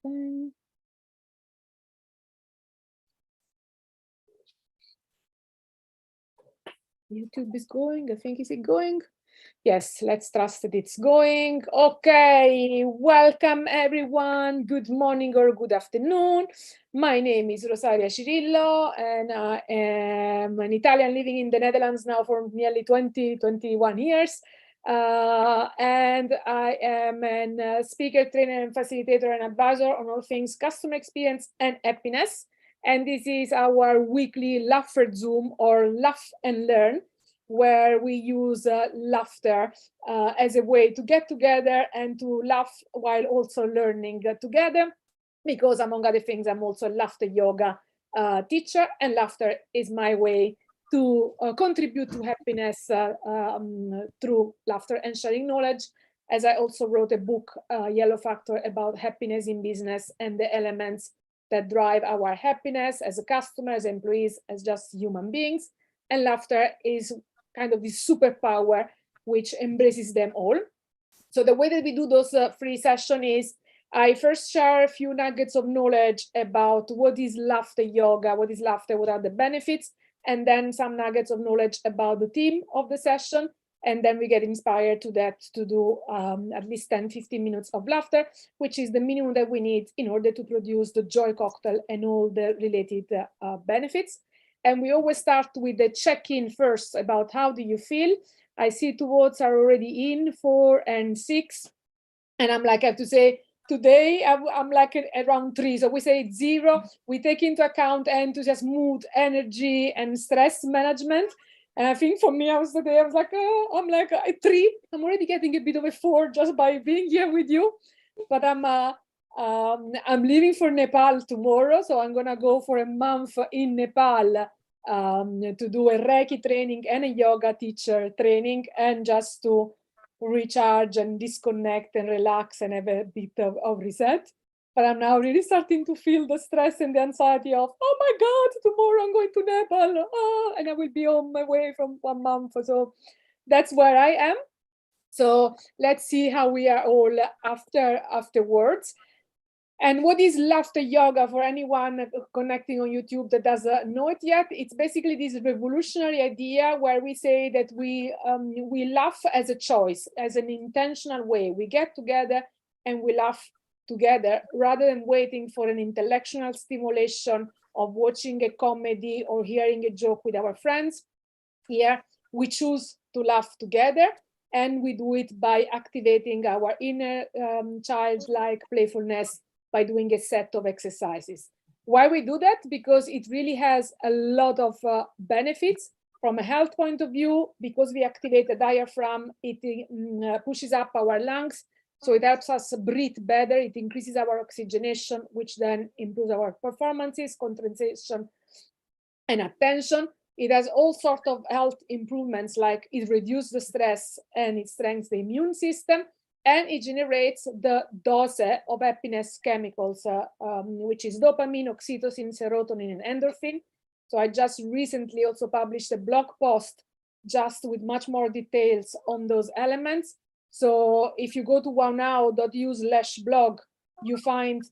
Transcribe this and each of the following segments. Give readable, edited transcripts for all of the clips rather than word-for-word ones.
Endorphin. YouTube is going, I think, is it going? Yes, let's trust that it's going. Okay, welcome everyone. Good morning or good afternoon. My name is Rosaria Cirillo and I am an Italian living in the Netherlands now for nearly 21 years. And I am a speaker, trainer, and facilitator and advisor on all things customer experience and happiness. And this is our weekly Laugherzoom or Laugh and Learn, where we use laughter as a way to get together and to laugh while also learning together. Because among other things, I'm also a laughter yoga teacher, and laughter is my way to contribute to happiness through laughter and sharing knowledge. As I also wrote a book, Yellow Factor, about happiness in business and the elements that drive our happiness as a customer, as employees, as just human beings. And laughter is kind of this superpower which embraces them all. So the way that we do those free sessions is I first share a few nuggets of knowledge about what is laughter yoga, what is laughter, what are the benefits, and then some nuggets of knowledge about the theme of the session. And then we get inspired to do at least 10-15 minutes of laughter, which is the minimum that we need in order to produce the joy cocktail and all the related benefits. And we always start with the check-in first about how do you feel. I see 2 votes are already in, 4 and 6. And I'm like, I have to say, today I'm like around 3. So we say 0. We take into account enthusiasm, mood, energy, and stress management. And I think for me, I was like, oh, I'm like a 3. I'm already getting a bit of a 4 just by being here with you. But I'm leaving for Nepal tomorrow, so I'm gonna go for a month in Nepal to do a Reiki training and a yoga teacher training, and just to recharge and disconnect and relax and have a bit of reset. But I'm now really starting to feel the stress and the anxiety of, oh my God, tomorrow I'm going to Nepal, and I will be on my way from 1 month. So that's where I am. So let's see how we are all afterwards. And what is laughter yoga for anyone connecting on YouTube that doesn't know it yet? It's basically this revolutionary idea where we say that we laugh as a choice, as an intentional way. We get together and we laugh together rather than waiting for an intellectual stimulation of watching a comedy or hearing a joke with our friends. Here, we choose to laugh together, and we do it by activating our inner childlike playfulness by doing a set of exercises. Why we do that? Because it really has a lot of benefits from a health point of view. Because we activate the diaphragm, it pushes up our lungs, so it helps us breathe better. It increases our oxygenation, which then improves our performances, concentration, and attention. It has all sorts of health improvements, like it reduces the stress and it strengthens the immune system, and it generates the dose of happiness chemicals, which is dopamine, oxytocin, serotonin, and endorphin. So I just recently also published a blog post just with much more details on those elements. So if you go to wownow.u/blog, you find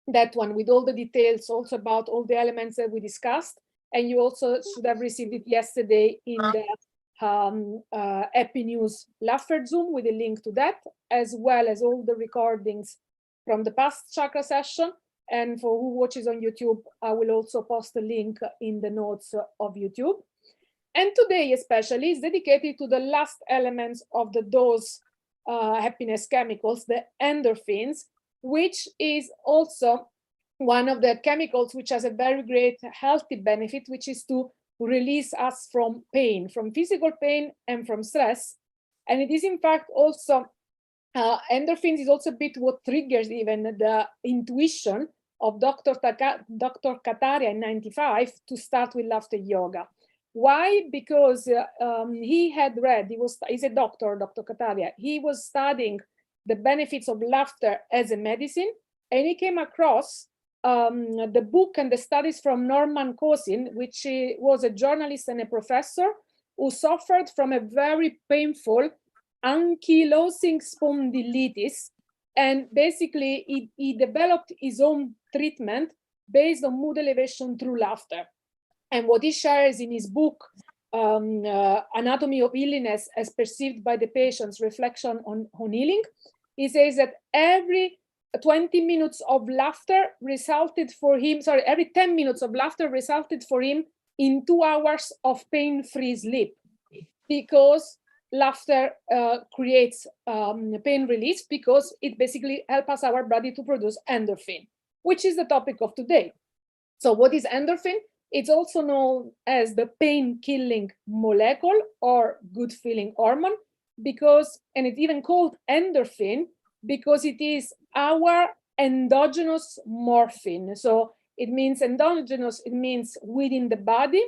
that one with all the details also about all the elements that we discussed. And you also should have received it yesterday in the Happinews Laugherzoom with a link to that, as well as all the recordings from the past chakra session. And for who watches on YouTube, I will also post a link in the notes of YouTube. And today especially is dedicated to the last elements of the dose happiness chemicals, the endorphins, which is also one of the chemicals which has a very great healthy benefit, which is to release us from pain, from physical pain and from stress. And it is in fact also, endorphins is also a bit what triggers even the intuition of Dr. Kataria in 95 to start with laughter yoga. Why? Because he had read, he's a doctor, Dr. Kataria. He was studying the benefits of laughter as a medicine, and he came across the book and the studies from Norman Cosin, which was a journalist and a professor who suffered from a very painful ankylosing spondylitis And basically, he developed his own treatment based on mood elevation through laughter. And what he shares in his book, Anatomy of Illness as Perceived by the Patients, Reflection on Healing, he says that every 20 minutes of laughter resulted for him, every 10 minutes of laughter resulted for him in 2 hours of pain-free sleep, because laughter creates pain release, because it basically helps our body to produce endorphin, which is the topic of today. So what is endorphin? It's also known as the pain-killing molecule or good-feeling hormone, because, and it's even called endorphin because it is our endogenous morphine. So it means endogenous, it means within the body,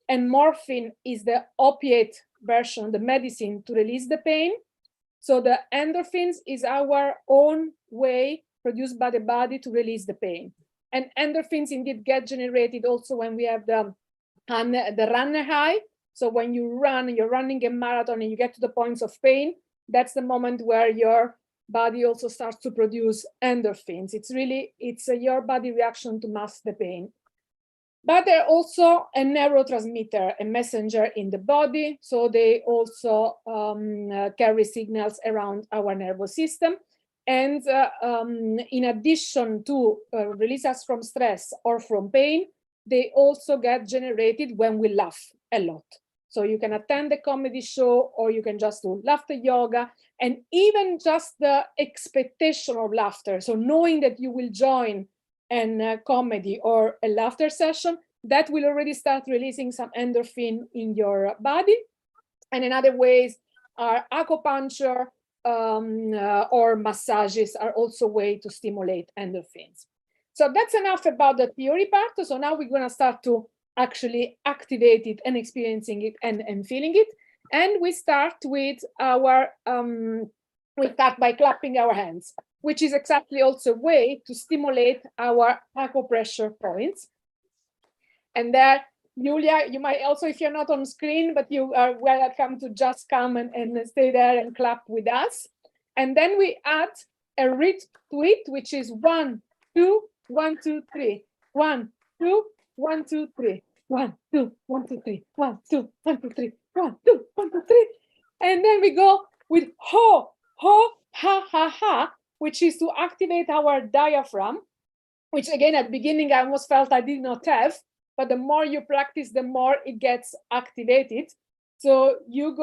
and morphine is the opiate version, the medicine to release the pain. So the endorphins is our own way produced by the body to release the pain. And endorphins indeed get generated also when we have the runner high. So when you run, you're running a marathon and you get to the points of pain, that's the moment where your body also starts to produce endorphins. It's your body reaction to mask the pain. But they're also a neurotransmitter, a messenger in the body. So they also carry signals around our nervous system. And in addition to release us from stress or from pain, they also get generated when we laugh a lot. So you can attend a comedy show, or you can just do laughter yoga, and even just the expectation of laughter. So knowing that you will join a comedy or a laughter session, that will already start releasing some endorphin in your body. And in other ways are acupuncture or massages are also a way to stimulate endorphins. So that's enough about the theory part. So now we're going to start to actually activate it and experiencing it and feeling it. And we start with our, we start by clapping our hands, which is exactly also a way to stimulate our acupressure points. And there, Julia, you might also, if you're not on screen, but you are welcome to just come and stay there and clap with us. And then we add a rhythm to it, which is 1, 2, 1, 2, 3, 1, 2, 1, 2, 3, 1, 2, 1, 2, 3, 1, 2, 1, 2, 3, 1, 2, 1, 2, 3. And then we go with ho, ho, ha, ha, ha, which is to activate our diaphragm, which again, at the beginning, I almost felt I did not have, but the more you practice, the more it gets activated. So you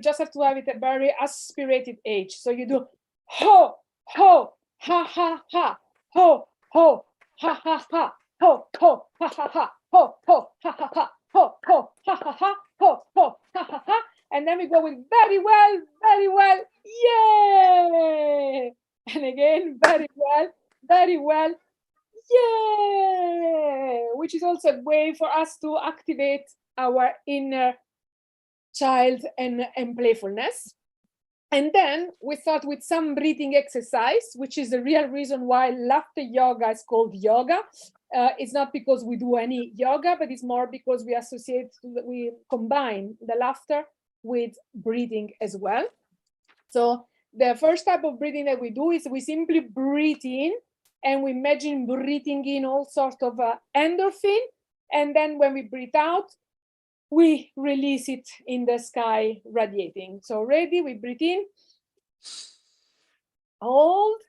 just have to have it at a very aspirated age. So you do ho, ho, ha, ha, ha, ho, ho, ha, ha, ha, ho, ho, ha, ha, ha, ho, ho, ha, ha, ha, ho, ho, ha, ha, ha, ho, ho, ha, ha, ha. And then we go with very well, yay! And again, very well, yay! Which is also a way for us to activate our inner child and playfulness. And then we start with some breathing exercise, which is the real reason why laughter yoga is called yoga. It's not because we do any yoga, but it's more because we combine the laughter with breathing as well. So the first type of breathing that we do is we simply breathe in, and we imagine breathing in all sorts of endorphin. And then when we breathe out, we release it in the sky, radiating. So ready, we breathe in, hold,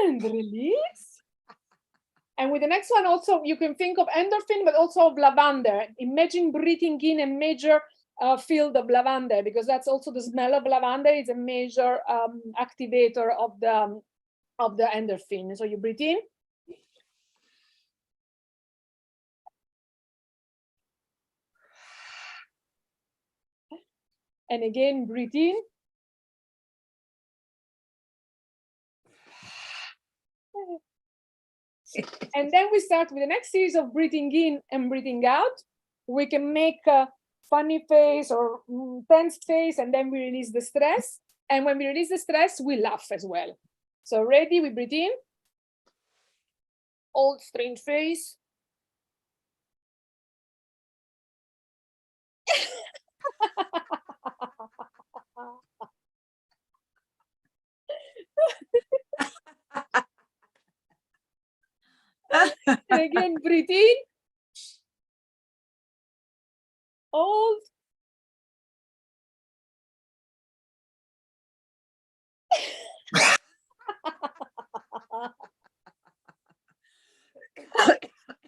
and release. And with the next one also, you can think of endorphin, but also of lavender. Imagine breathing in a major field of lavender, because that's also the smell of lavender is a major activator of the endorphin. So you breathe in. And again, breathe in. And then we start with the next series of breathing in and breathing out. We can make a funny face or tense face, and then we release the stress. And when we release the stress, we laugh as well. So ready, we breathe in. Old strange face. again, breathe in. Hold.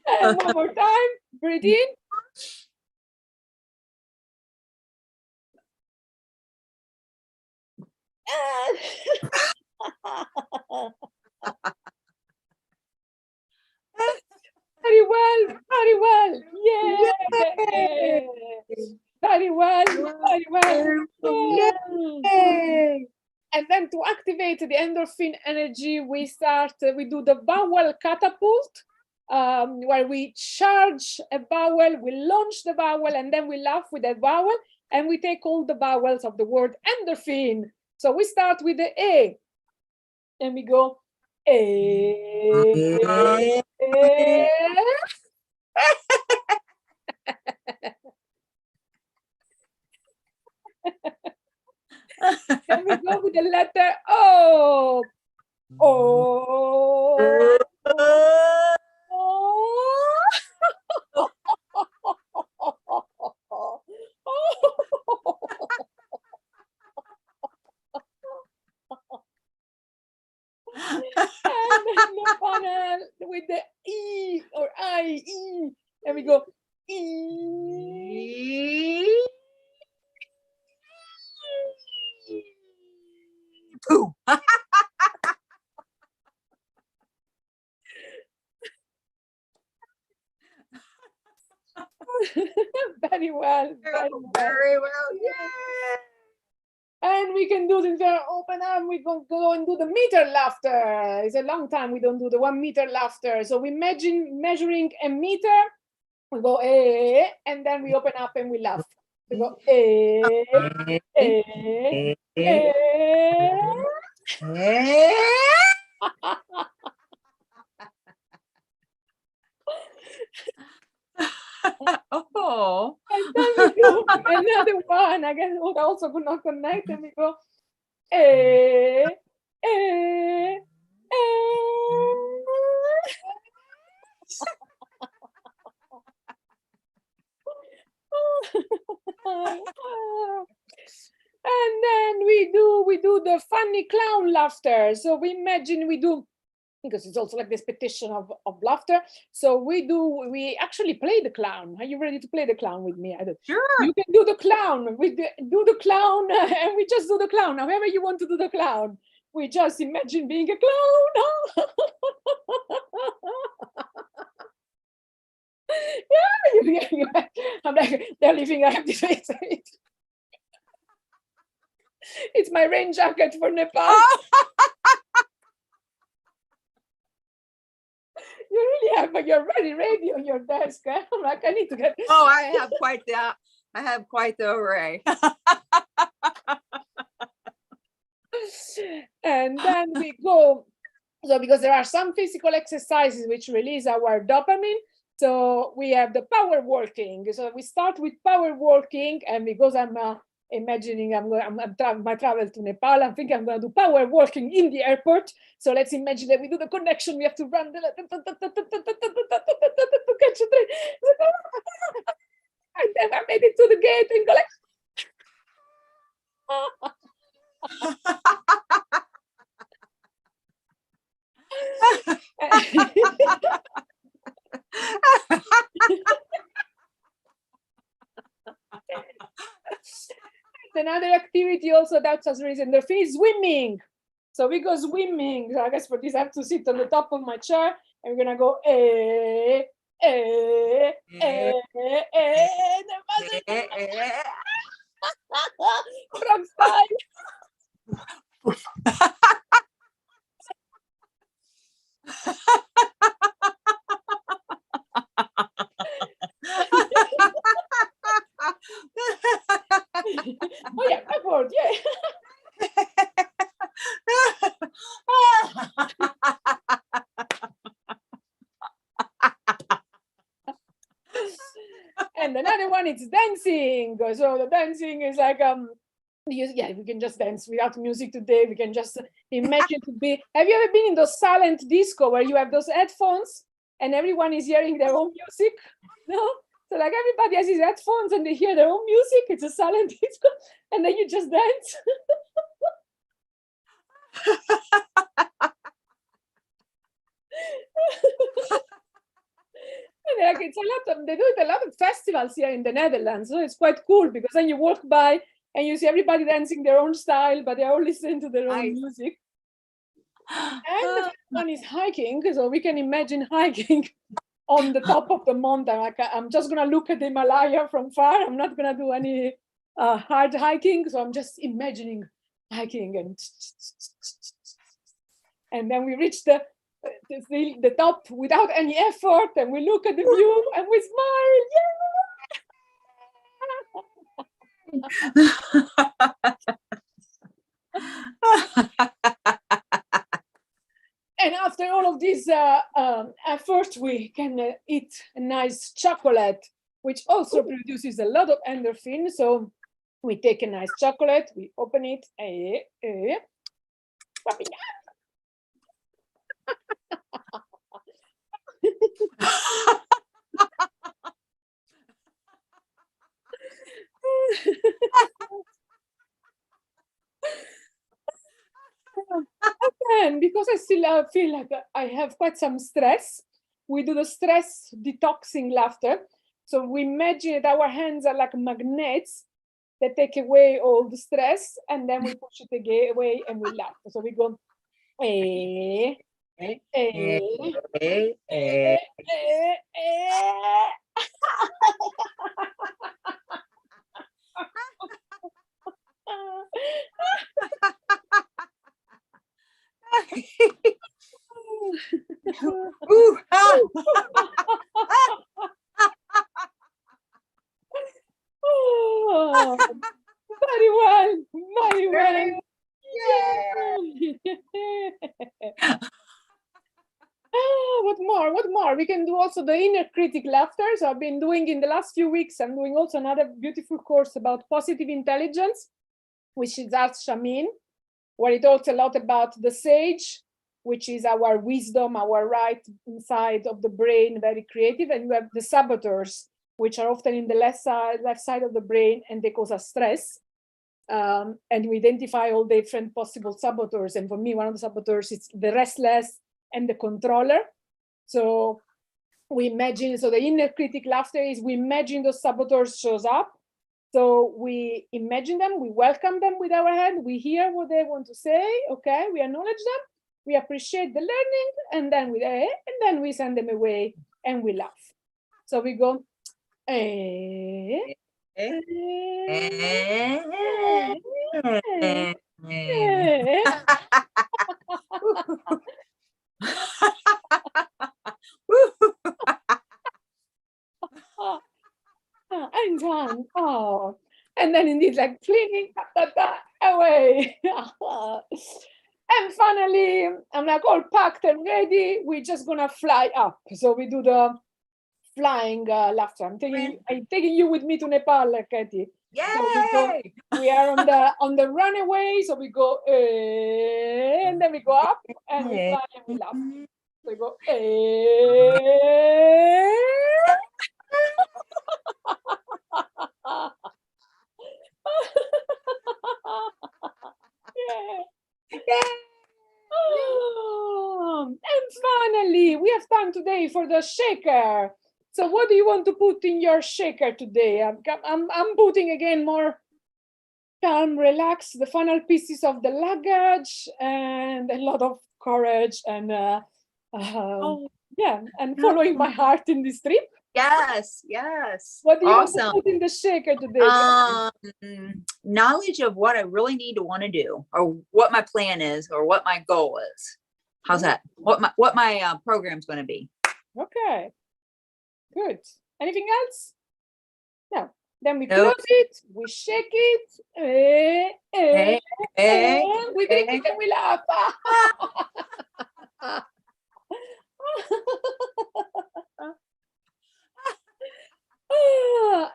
And one more time, breathe in. Very well, very well. Yeah. Very well, very well. Yeah. And then to activate the endorphin energy, we do the bowel catapult, where we charge a bowel, we launch the bowel, and then we laugh with that bowel, and we take all the vowels of the word endorphin. So we start with the A, and we go A. Then we go with the letter O. O. And then the funnel with the E or I, E, and we go E. Poo. Very well, very well. Yeah. And we can do this open arm. We can go and do the meter laughter. It's a long time we don't do the 1 meter laughter. So we imagine measuring a meter. We go and then we open up and we laugh. We go Oh. And then we do another one. I guess we also could not connect, and we go And then we do the funny clown laughter. So we imagine we do, because it's also like the expectation of laughter. So we actually play the clown. Are you ready to play the clown with me? Sure. You can do the clown. We do the clown, and we just do the clown. However you want to do the clown. We just imagine being a clown. Yeah. I'm like, they're leaving. I have to say it. It's my rain jacket for Nepal. You really have your ready radio on your desk. Eh? I'm like, I need to get. Oh, I have quite the array. And then we go. So because there are some physical exercises which release our dopamine. So we have the power walking. So we start with power walking, and because I'm imagining my travel to Nepal, I'm thinking I'm going to do power walking in the airport. So let's imagine that we do the connection. We have to run to catch the train. And then I made it to the gate and go like. Another activity also that's as reason the is swimming. So we go swimming. So I guess for this I have to sit on the top of my chair, and we're gonna go frog style. Oh yeah, backward, yeah. And another one is dancing. So the dancing is like we can just dance without music today. We can just imagine to be. Have you ever been in those silent disco where you have those headphones and everyone is hearing their own music. No, so like everybody has his headphones and they hear their own music. It's a silent disco, and then you just dance. And like it's a lot of, they do it a lot of festivals here in the Netherlands, so it's quite cool because then you walk by and you see everybody dancing their own style, but they're all listening to their own music. And the first one is hiking, so we can imagine hiking on the top of the mountain. Like I'm just gonna look at the Himalaya from far. I'm not gonna do any hard hiking, so I'm just imagining hiking, and then we reach the top without any effort, and we look at the view and we smile. And after all of this effort, we can eat a nice chocolate, which also produces a lot of endorphin. So we take a nice chocolate, we open it, and because I still feel like I have quite some stress, we do the stress detoxing laughter. So we imagine that our hands are like magnets that take away all the stress, and then we push it away and we laugh. So we go, Oh, very well, very well. What more? What more? We can do also the inner critic laughter. So I've been doing in the last few weeks, I'm doing also another beautiful course about positive intelligence, which is Art Shamin, where it talks a lot about the sage, which is our wisdom, our right side of the brain, very creative. And you have the saboteurs, which are often in the left side of the brain, and they cause us stress. And we identify all the different possible saboteurs. And for me, one of the saboteurs is the restless and the controller. So we imagine, so the inner critic laughter is we imagine those saboteurs shows up. So we imagine them, we welcome them with our head, we hear what they want to say, okay, we acknowledge them, we appreciate the learning, and then we send them away and we laugh. So we go, I'm done. Oh, and then indeed, like flinging away. And finally, I'm like all packed and ready. We're just gonna fly up. So we do the flying laughter. I'm taking you with me to Nepal, Katie. Yay! So we are on the runaway. So we go, and then we go up and we fly and we laugh. So we go, and finally, we have time today for the shaker. So what do you want to put in your shaker today? I'm putting again more calm, relax, the final pieces of the luggage, and a lot of courage and and following my heart in this trip. Yes, yes. What do you want to put in the shaker today? Knowledge of what I really need to want to do, or what my plan is, or what my goal is. How's that? What my program's going to be. Okay, good. Anything else? No. Then we close it, we shake it, we drink it and we laugh.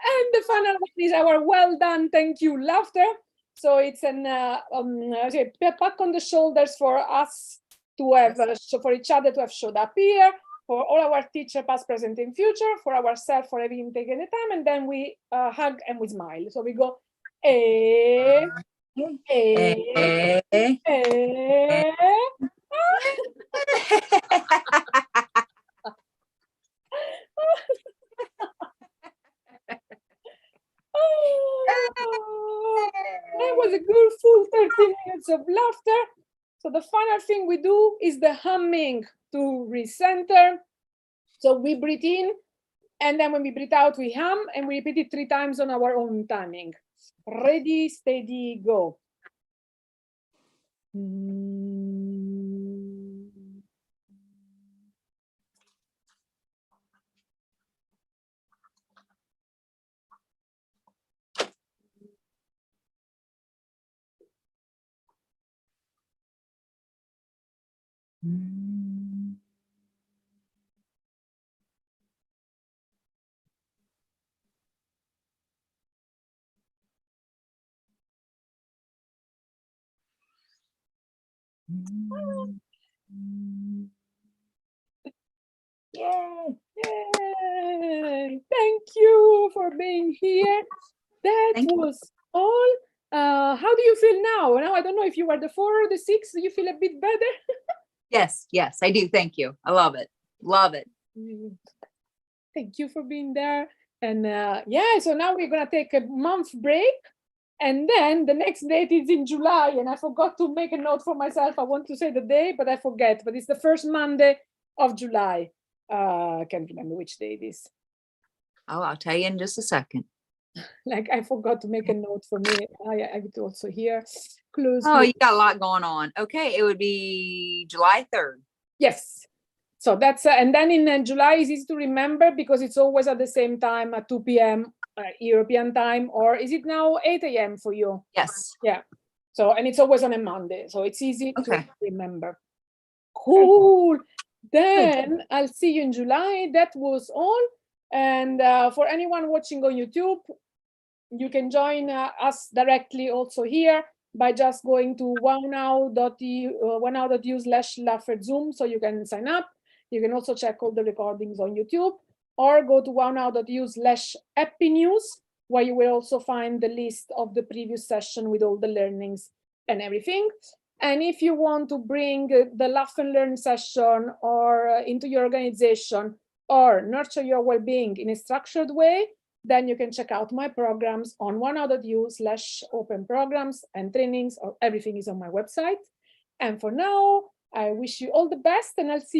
And the final one is our well done, thank you laughter. So it's an pat on the shoulders for us to have, for each other to have showed up here, for all our teacher, past, present, and future, for ourselves, for having taken the time, and then we hug and we smile. So we go, eh, eh, eh. That was a good full 30 minutes of laughter. So the final thing we do is the humming to recenter. So we breathe in, and then when we breathe out, we hum, and we repeat it 3 times on our own timing. Ready, steady, go. Yay! Thank you for being here. That was all. How do you feel now? Now, I don't know if you were the 4 or the 6. Do you feel a bit better? Yes, I do. Thank you. I love it. Love it. Thank you for being there. And yeah, so now we're going to take a month break. And then the next date is in July. And I forgot to make a note for myself. I want to say the day, but I forget. But it's the first Monday of July. I can't remember which day it is. Oh, I'll tell you in just a second. Like, I forgot to make a note for me. I get also here. Close. Oh, you got a lot going on. Okay, it would be July 3rd. Yes. So that's, and then in July is easy to remember because it's always at the same time at 2 p.m. European time, or is it now 8 a.m. for you? Yes. Yeah. So, and it's always on a Monday. So it's easy to remember. Cool. Then I'll see you in July. That was all. And for anyone watching on YouTube, you can join us directly also here by just going to wownow.eu/Laugherzoom, so you can sign up. You can also check all the recordings on YouTube, or go to wownow.eu/Happinews, where you will also find the list of the previous session with all the learnings and everything. And if you want to bring the Laugh and Learn session or into your organization, or nurture your well-being in a structured way, then you can check out my programs on wownow.eu/open programs and trainings, or everything is on my website. And for now, I wish you all the best, and I'll see you